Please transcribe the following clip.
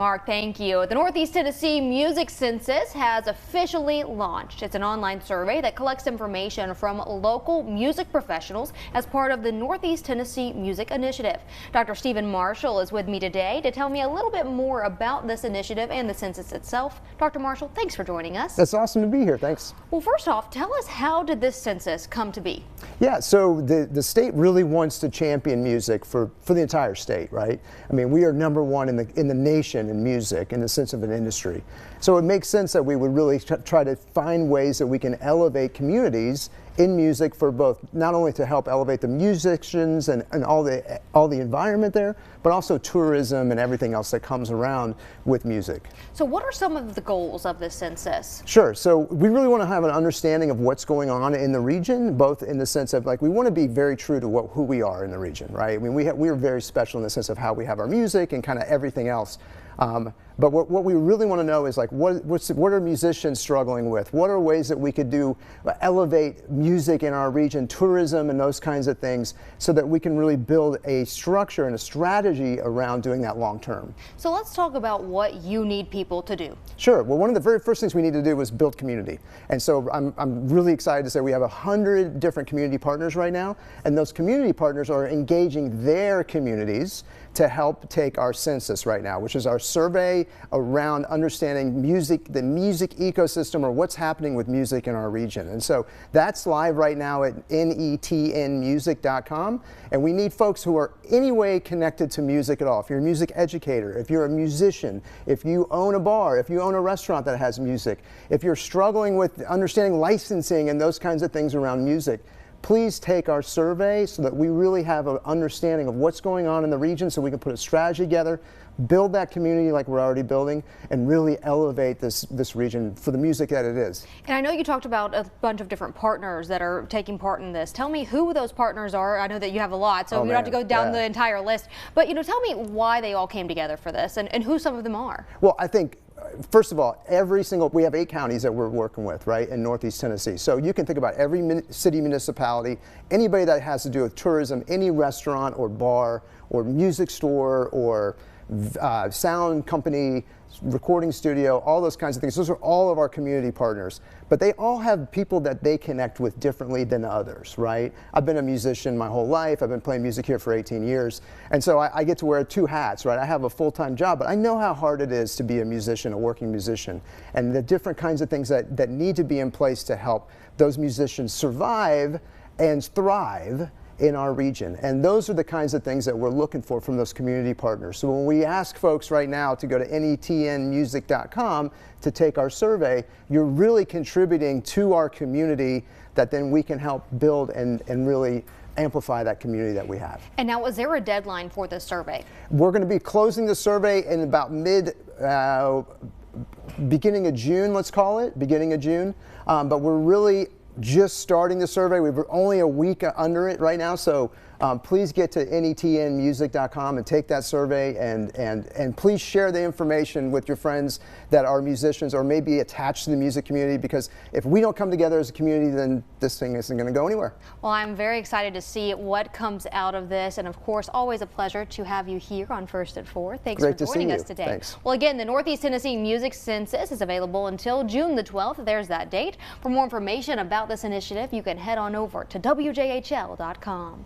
Mark, thank you. The Northeast Tennessee Music Census has officially launched. It's an online survey that collects information from local music professionals as part of the Northeast Tennessee Music Initiative. Dr. Stephen Marshall is with me today to tell me a little bit more about this initiative and the census itself. Dr. Marshall, thanks for joining us. That's awesome to be here. Thanks. Well, first off, tell us, how did this census come to be? Yeah, so the state really wants to champion music for the entire state, right? I mean, we are #1 in the nation in music in the sense of an industry. So it makes sense that we would really try to find ways that we can elevate communities in music for both, not only to help elevate the musicians and all the environment there, but also tourism and everything else that comes around with music. So what are some of the goals of this census? Sure. So we really want to have an understanding of what's going on in the region, both in the sense of, like, we want to be very true to who we are in the region, right? I mean, we are very special in the sense of how we have our music and kind of everything else. But what we really want to know is, like, what are musicians struggling with? What are ways that we could elevate music in our region, tourism and those kinds of things, so that we can really build a structure and a strategy around doing that long term. So let's talk about what you need people to do. Sure. Well, one of the very first things we need to do is build community. And so I'm really excited to say we have 100 different community partners right now, and those community partners are engaging their communities to help take our census right now, which is our survey around understanding music, the music ecosystem, or what's happening with music in our region. And so that's live right now at netnmusic.com. And we need folks who are any way connected to music at all. If you're a music educator, if you're a musician, if you own a bar, if you own a restaurant that has music, if you're struggling with understanding licensing and those kinds of things around music, please take our survey so that we really have an understanding of what's going on in the region, so we can put a strategy together, build that community like we're already building, and really elevate this region for the music that it is. And I know you talked about a bunch of different partners that are taking part in this. Tell me who those partners are. I know that you have a lot, so you don't have to go down the entire list. But, tell me why they all came together for this and who some of them are. Well, I think, first of all, we have 8 counties that we're working with, right, in Northeast Tennessee. So you can think about every city municipality, anybody that has to do with tourism, any restaurant or bar or music store or sound company, recording studio, all those kinds of things. Those are all of our community partners. But they all have people that they connect with differently than others, right? I've been a musician my whole life. I've been playing music here for 18 years. And so I get to wear 2 hats, right? I have a full-time job, but I know how hard it is to be a musician, a working musician, and the different kinds of things that need to be in place to help those musicians survive and thrive in our region. And those are the kinds of things that we're looking for from those community partners. So when we ask folks right now to go to netnmusic.com to take our survey, you're really contributing to our community that then we can help build and really amplify that community that we have. And now, is there a deadline for this survey? We're going to be closing the survey in about beginning of June, let's call it, beginning of June. But we're really just starting the survey. We're only a week under it right now, so please get to netnmusic.com and take that survey, and please share the information with your friends that are musicians or may be attached to the music community, because if we don't come together as a community, then this thing isn't going to go anywhere. Well, I'm very excited to see what comes out of this, and of course, always a pleasure to have you here on First at 4. Thanks for joining us today. Thanks. Well, again, the Northeast Tennessee Music Census is available until June the 12th. There's that date. For more information about this initiative, you can head on over to WJHL.com.